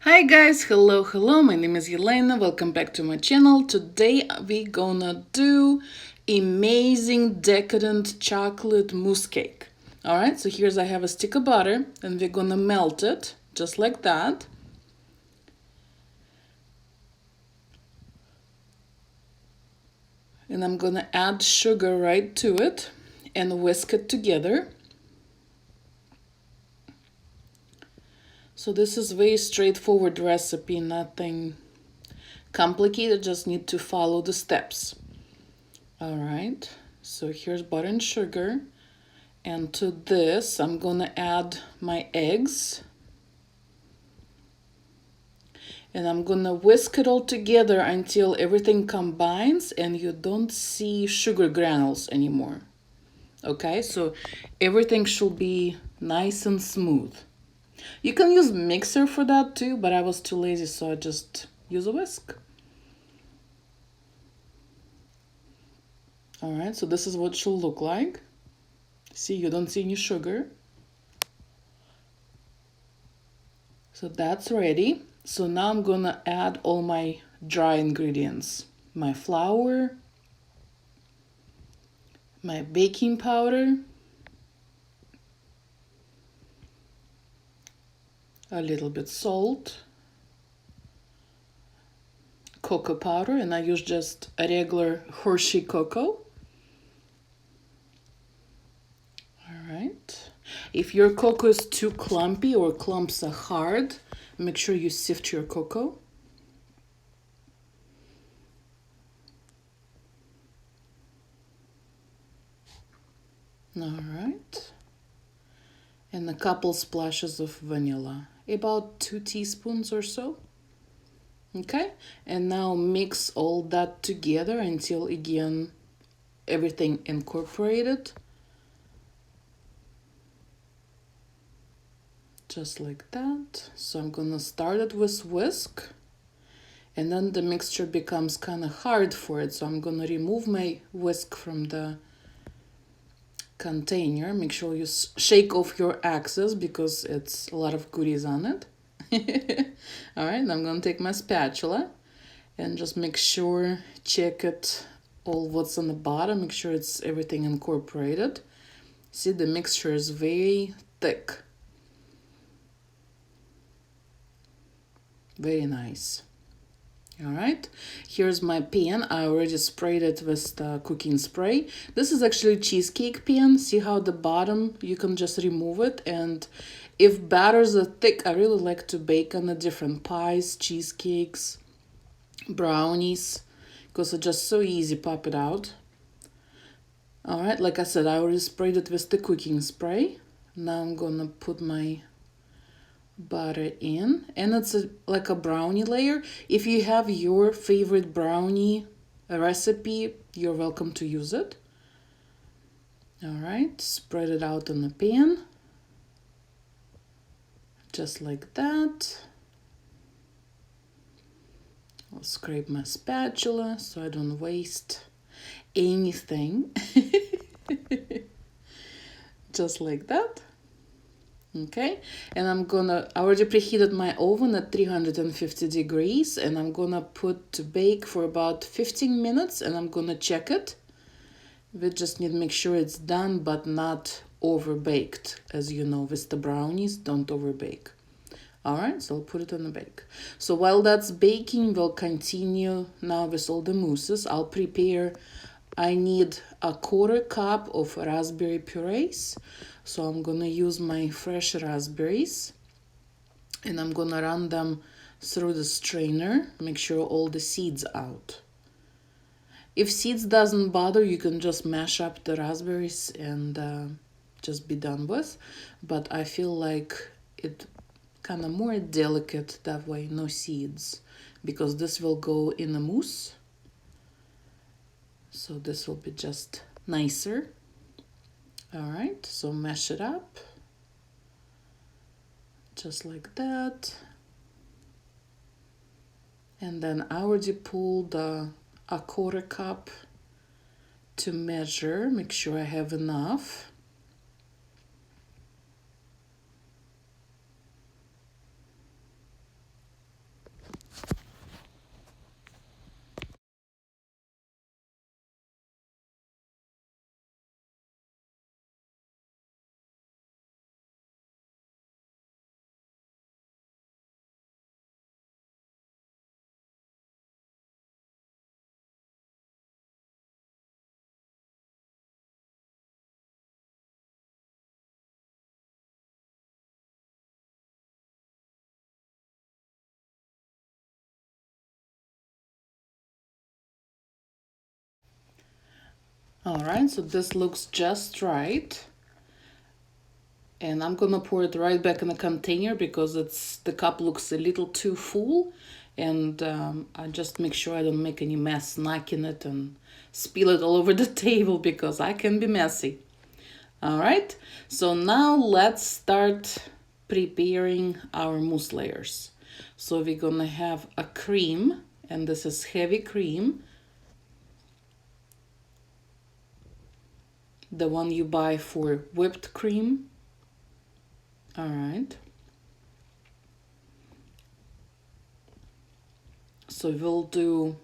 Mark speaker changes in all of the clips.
Speaker 1: Hi guys, hello, my name is Yelena, welcome back to my channel. Today we gonna do amazing decadent chocolate mousse cake. Alright, so here's I have a stick of butter and we're gonna melt it just like that. And I'm gonna add sugar right to it and whisk it together. So this is very straightforward recipe, nothing complicated, just need to follow the steps. Alright, so here's butter and sugar. And to this, I'm gonna add my eggs. And I'm gonna whisk it all together until everything combines and you don't see sugar granules anymore. Okay, so everything should be nice and smooth. You can use mixer for that too, but I was too lazy, so I just use a whisk. Alright, so this is what it should look like. See, you don't see any sugar. So that's ready. So now I'm gonna add all my dry ingredients. My flour, my baking powder, a little bit salt, cocoa powder, and I use just a regular Hershey cocoa. Alright. If your cocoa is too clumpy or clumps are hard, make sure you sift your cocoa. Alright. And a couple splashes of vanilla, about 2 teaspoons or so. Okay, and now mix all that together until again everything incorporated. Just like that. So I'm gonna start it with whisk, and then the mixture becomes kind of hard for it, so I'm gonna remove my whisk from the container. Make sure you shake off your excess because it's a lot of goodies on it. All right, I'm gonna take my spatula and just make sure, check it all what's on the bottom, make sure it's everything incorporated. See, the mixture is very thick. Very nice. All right, here's my pan. I already sprayed it with the cooking spray. This is actually cheesecake pan. See how the bottom, you can just remove it. And if batters are thick, I really like to bake on the different pies, cheesecakes, brownies, because it's just so easy, pop it out. All right, like I said, I already sprayed it with the cooking spray. Now I'm gonna put my butter in, and it's like a brownie layer. If you have your favorite brownie recipe, you're welcome to use it. All right, spread it out in the pan just like that. I'll scrape my spatula so I don't waste anything. Just like that. Okay, and I already preheated my oven at 350 degrees, and I'm gonna put to bake for about 15 minutes, and I'm gonna check it. We just need to make sure it's done but not overbaked. As you know, with the brownies, don't overbake. All right, so I'll put it on the bake. So while that's baking, we'll continue now with all the mousses. I'll prepare, I need a 1/4 cup of raspberry purees. So I'm gonna use my fresh raspberries and I'm gonna run them through the strainer, make sure all the seeds out. If seeds doesn't bother, you can just mash up the raspberries and just be done with. But I feel like it kind of more delicate that way, no seeds, because this will go in a mousse. So this will be just nicer. All right, so mash it up just like that. And then I already pulled a 1/4 cup to measure, make sure I have enough. All right, so this looks just right. And I'm gonna pour it right back in the container because the cup looks a little too full. And I just make sure I don't make any mess knocking it and spill it all over the table because I can be messy. All right, so now let's start preparing our mousse layers. So we're gonna have a cream, and this is heavy cream, the one you buy for whipped cream. All right, so we'll do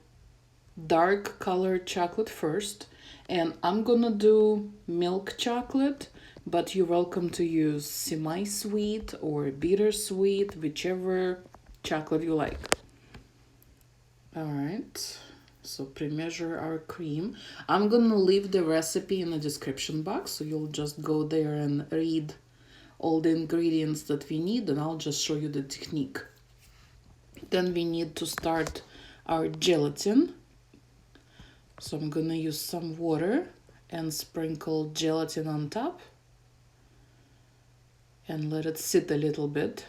Speaker 1: dark colored chocolate first, and I'm gonna do milk chocolate, but you're welcome to use semi-sweet or bittersweet, whichever chocolate you like. All right, so pre-measure our cream. I'm gonna leave the recipe in the description box, so you'll just go there and read all the ingredients that we need, and I'll just show you the technique. Then we need to start our gelatin. So I'm gonna use some water and sprinkle gelatin on top and let it sit a little bit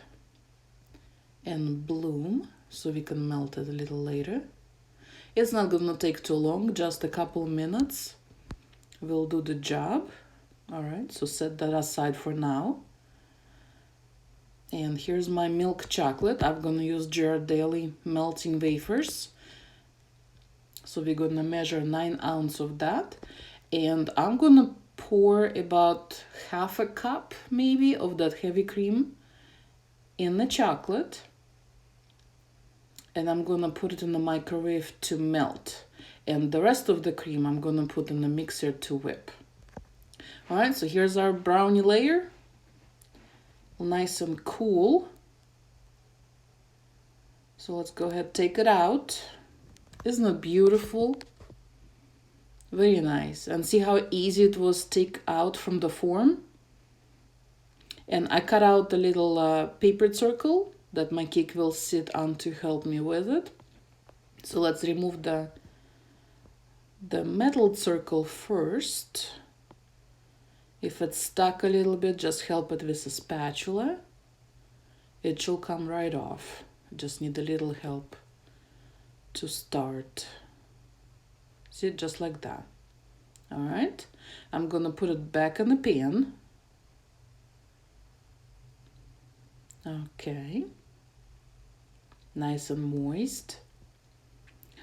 Speaker 1: and bloom so we can melt it a little later. It's not gonna take too long, just a couple minutes will do the job. All right, so set that aside for now. And here's my milk chocolate. I'm gonna use Ghirardelli melting wafers. So we're gonna measure 9 ounces of that. And I'm gonna pour about half a cup maybe of that heavy cream in the chocolate. And I'm gonna put it in the microwave to melt. And the rest of the cream I'm gonna put in the mixer to whip. All right, so here's our brownie layer. Nice and cool. So let's go ahead, take it out. Isn't it beautiful? Very nice. And see how easy it was to take out from the form? And I cut out the little paper circle that my cake will sit on to help me with it. So let's remove the metal circle first. If it's stuck a little bit, just help it with a spatula. It should come right off. Just need a little help to start. See, just like that. All right, I'm gonna put it back in the pan. Okay, nice and moist.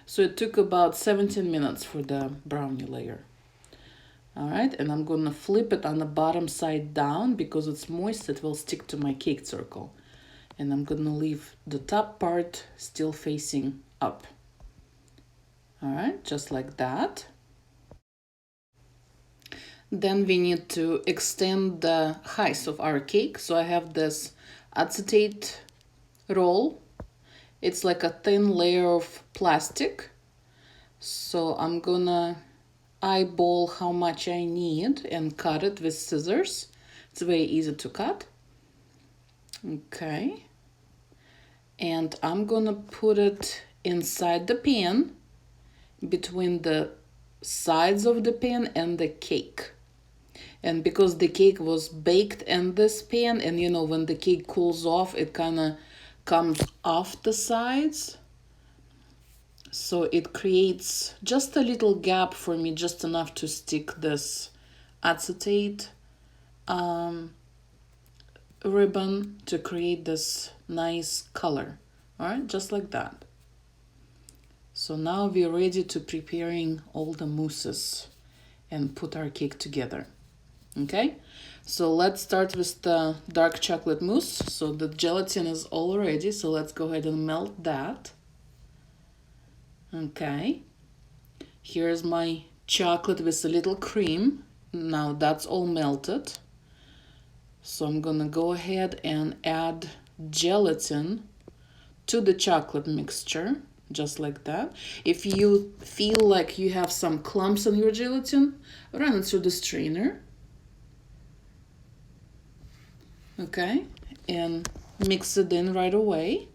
Speaker 1: So it took about 17 minutes for the brownie layer. All right, and I'm gonna flip it on the bottom side down because it's moist, it will stick to my cake circle. And I'm gonna leave the top part still facing up. All right, just like that. Then we need to extend the height of our cake. So I have this acetate roll. It's like a thin layer of plastic. So I'm gonna eyeball how much I need and cut it with scissors. It's very easy to cut. Okay. And I'm gonna put it inside the pan between the sides of the pan and the cake. And because the cake was baked in this pan, and you know, when the cake cools off, it kind of comes off the sides. So it creates just a little gap for me, just enough to stick this acetate ribbon to create this nice color. All right, just like that. So now we're ready to preparing all the mousses and put our cake together. Okay, so let's start with the dark chocolate mousse. So the gelatin is all ready, so let's go ahead and melt that. Okay, here's my chocolate with a little cream. Now that's all melted. So I'm gonna go ahead and add gelatin to the chocolate mixture, just like that. If you feel like you have some clumps in your gelatin, run it through the strainer. Okay, and mix it in right away.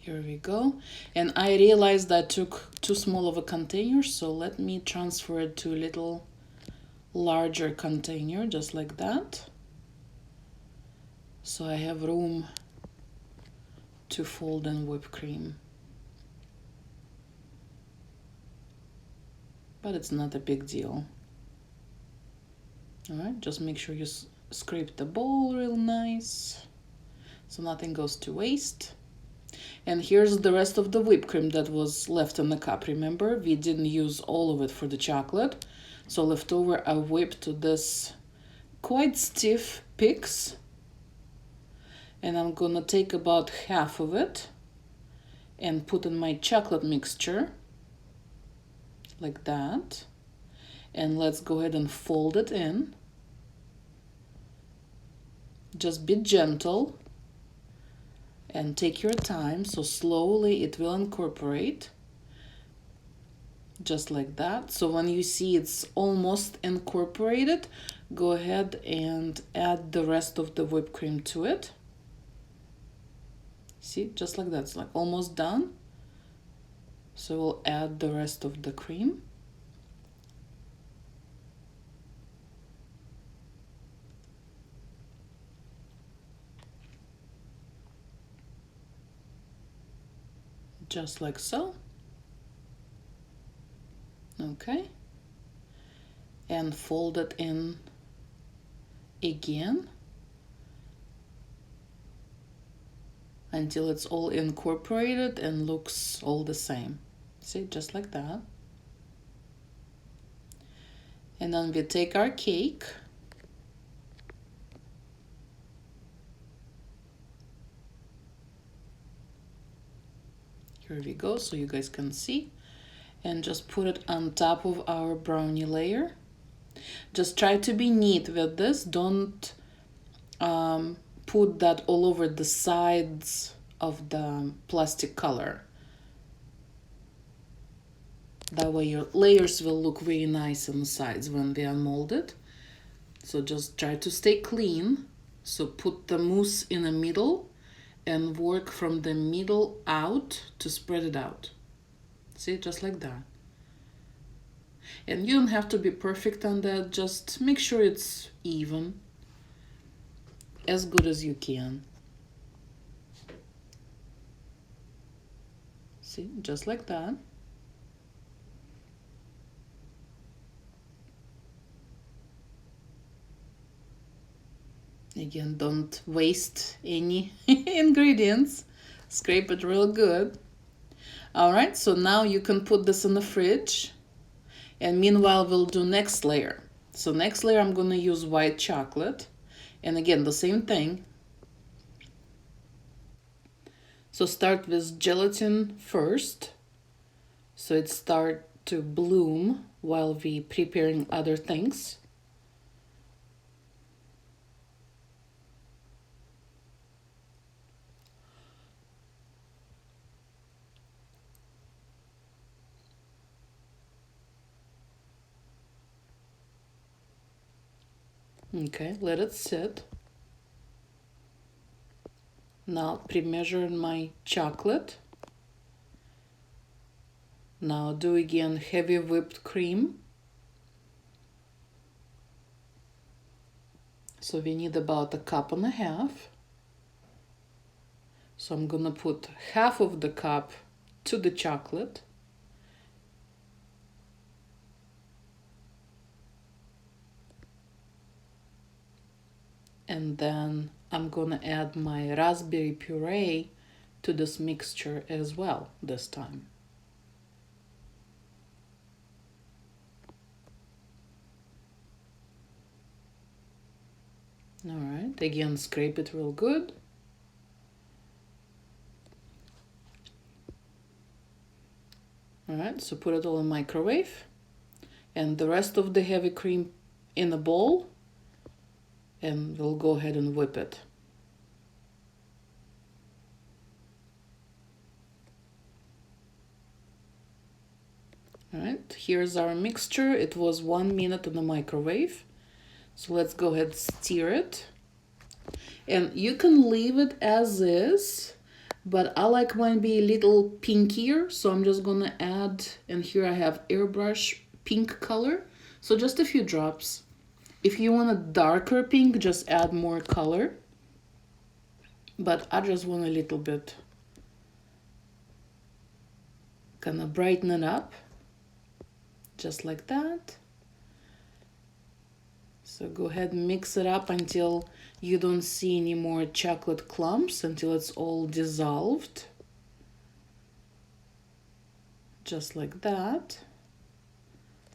Speaker 1: Here we go. And I realized I took too small of a container, so let me transfer it to a little larger container, just like that. So I have room to fold in whipped cream. But it's not a big deal. All right, just make sure you scrape the bowl real nice so nothing goes to waste. And here's the rest of the whipped cream that was left in the cup. Remember, we didn't use all of it for the chocolate. So leftover, I whipped to this quite stiff peaks. And I'm gonna take about half of it and put in my chocolate mixture, like that. And let's go ahead and fold it in. Just be gentle and take your time, so slowly it will incorporate, just like that. So when you see it's almost incorporated, go ahead and add the rest of the whipped cream to it. See, just like that, it's like almost done. So we'll add the rest of the cream. Just like so. Okay. And fold it in again until it's all incorporated and looks all the same. See, just like that. And then we take our cake. Here we go, so you guys can see. And just put it on top of our brownie layer. Just try to be neat with this. Don't put that all over the sides of the plastic color. That way your layers will look very nice on the sides when they are molded. So just try to stay clean. So put the mousse in the middle and work from the middle out to spread it out. See, just like that. And you don't have to be perfect on that, just make sure it's even, as good as you can. See, just like that. Again, don't waste any ingredients. Scrape it real good. All right, so now you can put this in the fridge. And meanwhile, we'll do next layer. So next layer, I'm gonna use white chocolate. And again, the same thing. So start with gelatin first. So it start to bloom while we preparing other things. Okay, let it sit. Now pre-measure my chocolate. Now do again heavy whipped cream. So we need about 1.5 cups. So I'm gonna put half of the cup to the chocolate. And then I'm gonna add my raspberry puree to this mixture as well this time. All right, again, scrape it real good. All right, so put it all in microwave and the rest of the heavy cream in a bowl, and we'll go ahead and whip it. All right, here's our mixture. It was 1 minute in the microwave. So let's go ahead and stir it. And you can leave it as is, but I like mine be a little pinkier, so I'm just gonna add, and here I have airbrush pink color, so just a few drops. If you want a darker pink, just add more color, but I just want a little bit, gonna brighten it up, just like that. So go ahead and mix it up until you don't see any more chocolate clumps, until it's all dissolved. Just like that.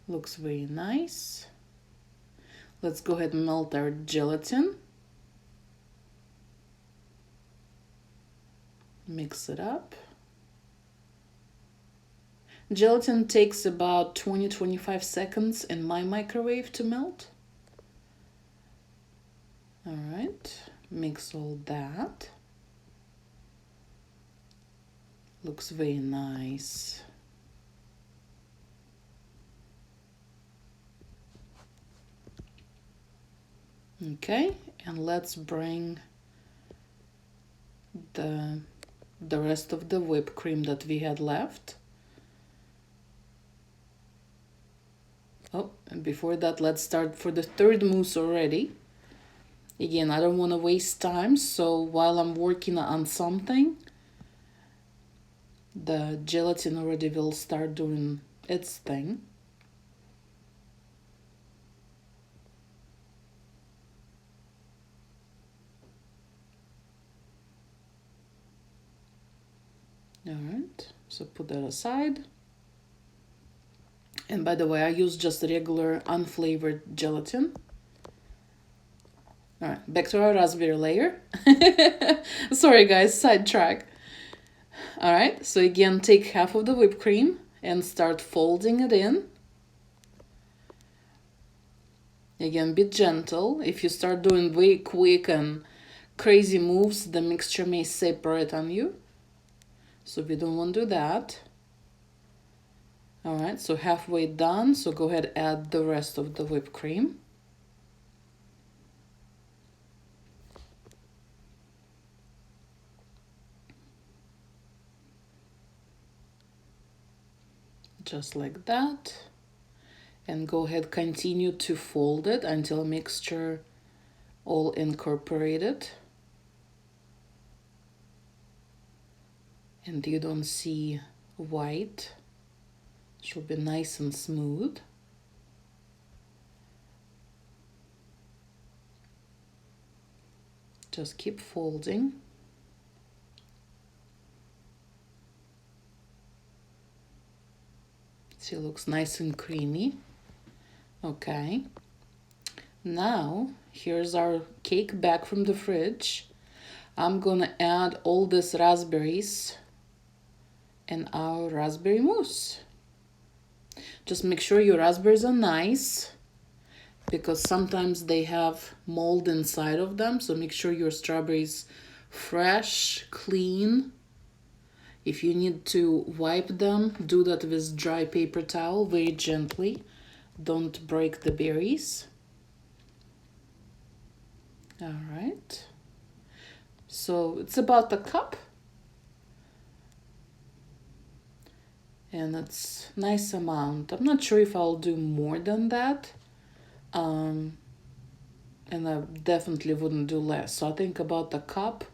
Speaker 1: Looks very nice. Let's go ahead and melt our gelatin. Mix it up. Gelatin takes about 20-25 seconds in my microwave to melt. All right, mix all that. Looks very nice. Okay, and let's bring the rest of the whipped cream that we had left. Oh, and before that, let's start for the third mousse already. Again, I don't want to waste time, so while I'm working on something, the gelatin already will start doing its thing. All right, so put that aside. And by the way, I use just regular unflavored gelatin. All right, back to our raspberry layer. Sorry guys, sidetrack. All right, so again, take half of the whipped cream and start folding it in. Again, be gentle. If you start doing very quick and crazy moves, the mixture may separate on you. So we don't want to do that. All right, so halfway done, so go ahead, add the rest of the whipped cream. Just like that. And go ahead, continue to fold it until mixture all incorporated. And you don't see white. It should be nice and smooth. Just keep folding. See, it looks nice and creamy. Okay. Now, here's our cake back from the fridge. I'm gonna add all these raspberries and our raspberry mousse. Just make sure your raspberries are nice, because sometimes they have mold inside of them, so make sure your strawberries fresh, clean. If you need to wipe them, do that with dry paper towel very gently. Don't break the berries. All right. So it's about a cup. And it's a nice amount. I'm not sure if I'll do more than that. And I definitely wouldn't do less. So I think about a cup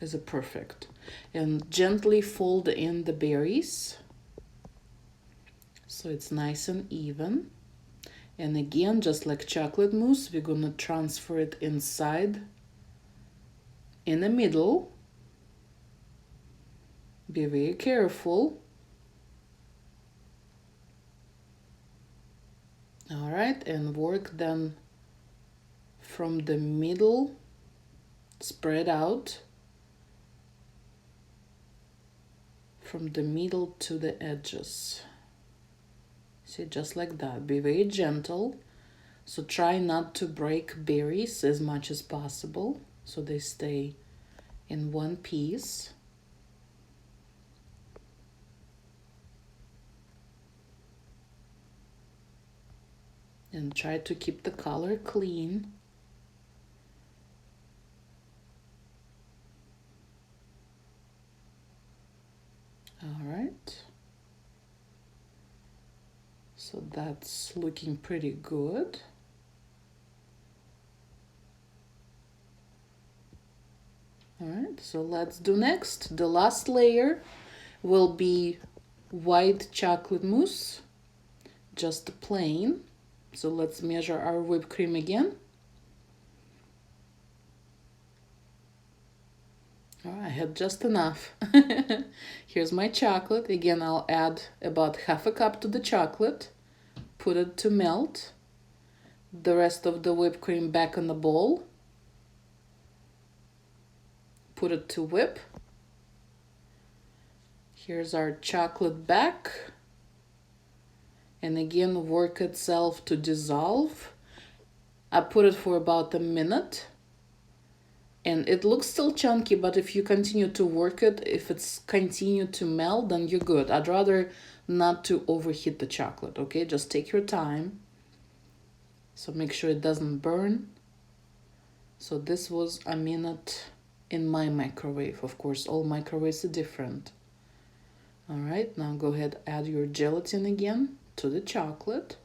Speaker 1: is a perfect. And gently fold in the berries so it's nice and even. And again, just like chocolate mousse, we're gonna transfer it inside in the middle. Be very careful. All right, and work then from the middle, spread out from the middle to the edges. See, just like that. Be very gentle. So try not to break berries as much as possible so they stay in one piece. And try to keep the color clean. All right. So that's looking pretty good. All right, so let's do next. The last layer will be white chocolate mousse, just plain. So let's measure our whipped cream again. Oh, I had just enough. Here's my chocolate. Again, I'll add about half a cup to the chocolate, put it to melt. The rest of the whipped cream back in the bowl. Put it to whip. Here's our chocolate back. And again, work itself to dissolve. I put it for about a minute. And it looks still chunky, but if you continue to work it, if it's continued to melt, then you're good. I'd rather not to overheat the chocolate, okay? Just take your time. So make sure it doesn't burn. So this was a minute in my microwave. Of course, all microwaves are different. All right, now go ahead, add your gelatin again to the chocolate.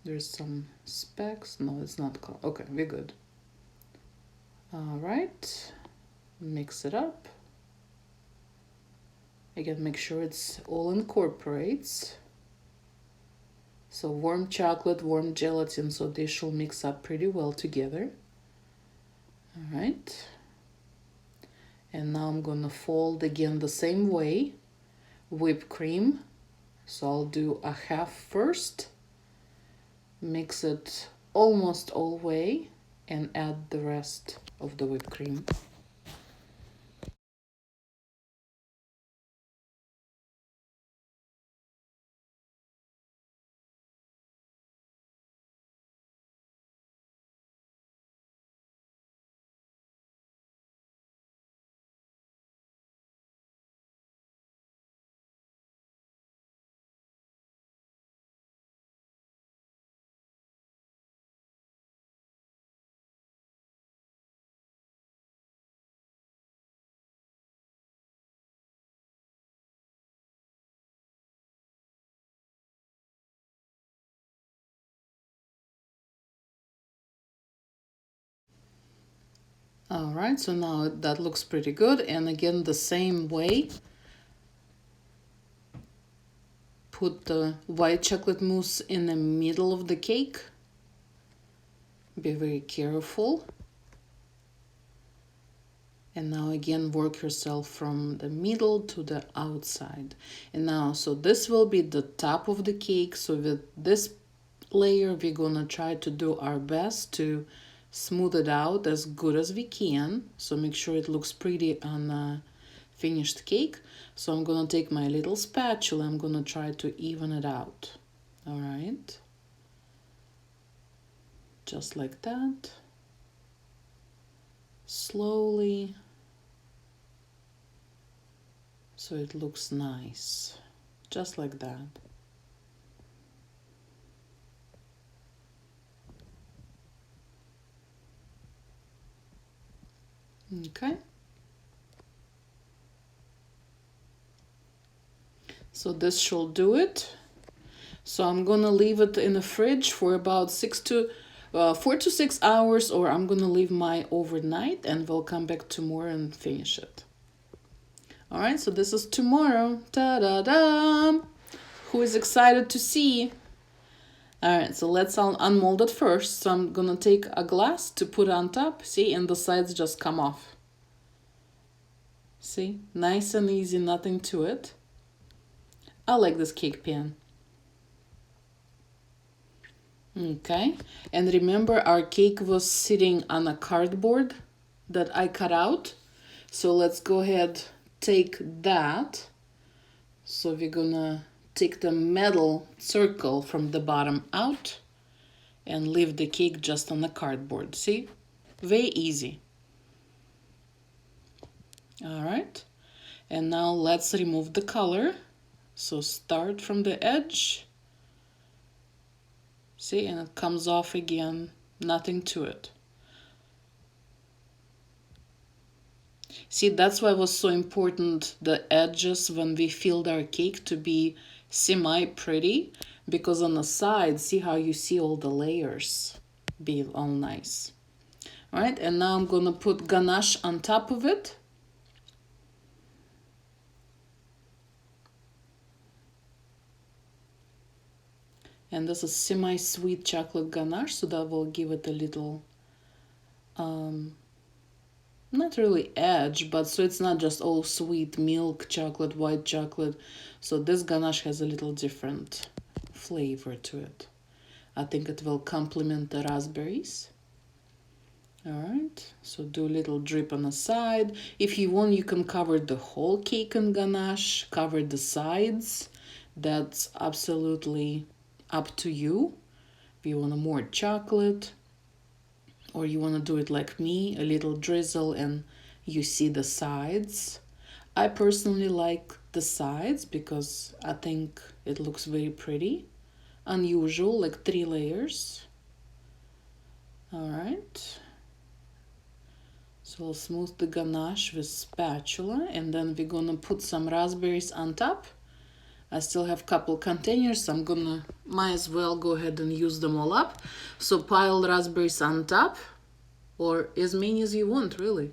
Speaker 1: There's some specks. No, it's not. Okay, we're good. All right, mix it up. Again, make sure it's all incorporates. So warm chocolate, warm gelatin, so they should mix up pretty well together. All right. And now I'm gonna fold again the same way, whipped cream. So I'll do a half first, mix it almost all way, and add the rest of the whipped cream. All right, so now that looks pretty good. And again, the same way, put the white chocolate mousse in the middle of the cake. Be very careful. And now again, work yourself from the middle to the outside. And now, so this will be the top of the cake. So with this layer, we're gonna try to do our best to smooth it out as good as we can. So make sure it looks pretty on a finished cake. So I'm gonna take my little spatula. I'm gonna try to even it out. All right. Just like that. Slowly. So it looks nice. Just like that. Okay. So this should do it. So I'm gonna leave it in the fridge for about 4 to 6 hours, or I'm gonna leave my overnight and we'll come back tomorrow and finish it. All right, so this is tomorrow. Ta-da-da! Who is excited to see? All right, so let's unmold it first. So I'm gonna take a glass to put on top. See, and the sides just come off. See, nice and easy, nothing to it. I like this cake pan. Okay, and remember our cake was sitting on a cardboard that I cut out. So let's go ahead, take that. So we're gonna take the metal circle from the bottom out and leave the cake just on the cardboard. See, very easy. All right, and now let's remove the color. So start from the edge. See, and it comes off again, nothing to it. See, that's why it was so important, the edges when we filled our cake, to be semi-pretty, because on the side, see how you see all the layers be all nice. All right, and now I'm gonna put ganache on top of it. And this is semi-sweet chocolate ganache, so that will give it a little not really edge, but so it's not just all sweet milk chocolate, white chocolate. So this ganache has a little different flavor to it. I think it will complement the raspberries. All right, so do a little drip on the side. If you want, you can cover the whole cake in ganache, cover the sides. That's absolutely up to you. If you want more chocolate, or you want to do it like me, a little drizzle and you see the sides. I personally like the sides because I think it looks very pretty. Unusual, like 3 layers. All right. So I'll smooth the ganache with spatula, and then we're gonna put some raspberries on top. I still have a couple containers, so I'm gonna might as well go ahead and use them all up. So pile raspberries on top, or as many as you want, really.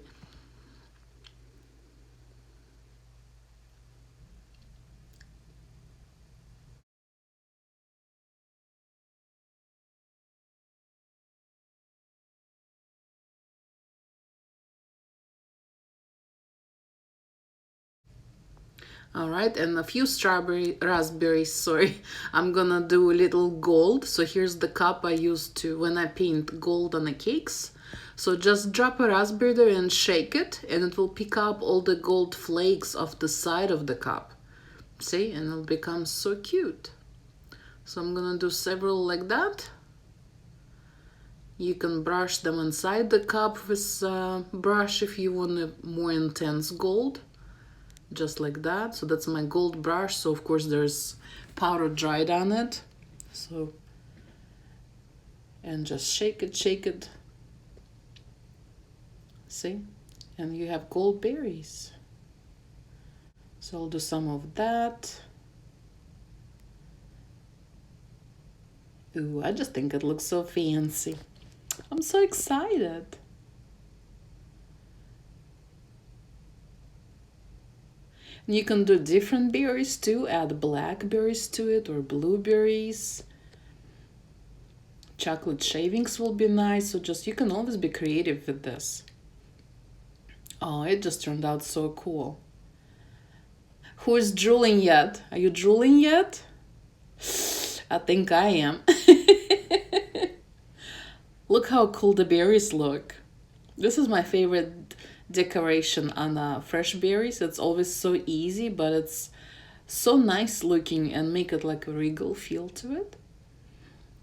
Speaker 1: All right, and a few raspberries, sorry. I'm gonna do a little gold. So here's the cup I use to when I paint gold on the cakes. So just drop a raspberry there and shake it, and it will pick up all the gold flakes off the side of the cup. See, and it'll become so cute. So I'm gonna do several like that. You can brush them inside the cup with a brush if you want a more intense gold. Just like that. So that's my gold brush. So of course there's powder dried on it. So, and just shake it, shake it. See? And you have gold berries. So I'll do some of that. Ooh, I just think it looks so fancy. I'm so excited. You can do different berries too, add blackberries to it or blueberries. Chocolate shavings will be nice, so just you can always be creative with this. Oh, it just turned out so cool. Who is drooling yet? Are you drooling yet? I think I am. Look how cool the berries look. This is my favorite decoration on fresh berries. It's always so easy, but it's so nice looking and make it like a regal feel to it.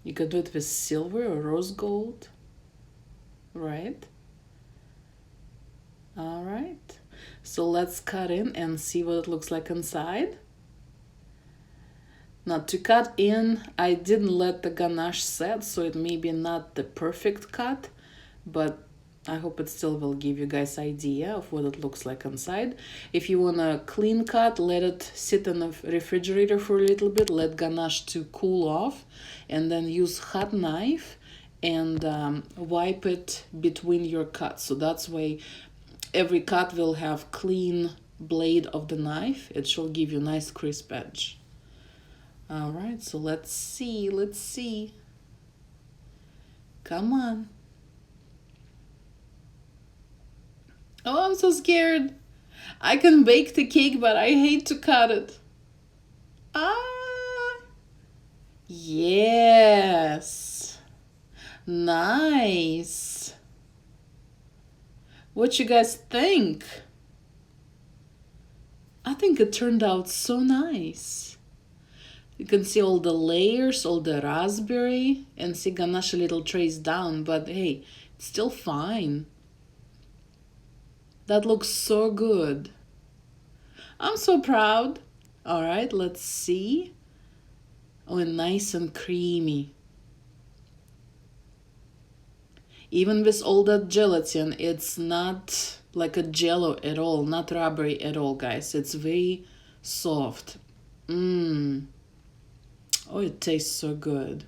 Speaker 1: You can do it with silver or rose gold, right? All right, so let's cut in and see what it looks like inside. Now to cut in, I didn't let the ganache set, so it may be not the perfect cut, but I hope it still will give you guys idea of what it looks like inside. If you want a clean cut, let it sit in the refrigerator for a little bit, let ganache to cool off, and then use hot knife and wipe it between your cuts. So that's why every cut will have clean blade of the knife. It should give you nice crisp edge. All right, so let's see. Come on. Oh, I'm so scared. I can bake the cake, but I hate to cut it. Ah, yes. Nice. What you guys think? I think it turned out so nice. You can see all the layers, all the raspberry, and see ganache a little trace down, but hey, it's still fine. That looks so good. I'm so proud. All right, let's see. Oh, and nice and creamy. Even with all that gelatin, it's not like a jello at all, not rubbery at all, guys. It's very soft. Oh, it tastes so good.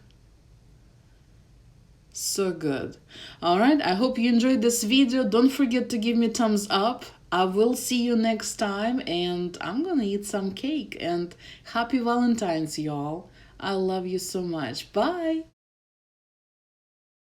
Speaker 1: So good. All right, I hope you enjoyed this video. Don't forget to give me thumbs up. I will see you next time, and I'm gonna eat some cake. And happy Valentine's, y'all. I love you so much. Bye.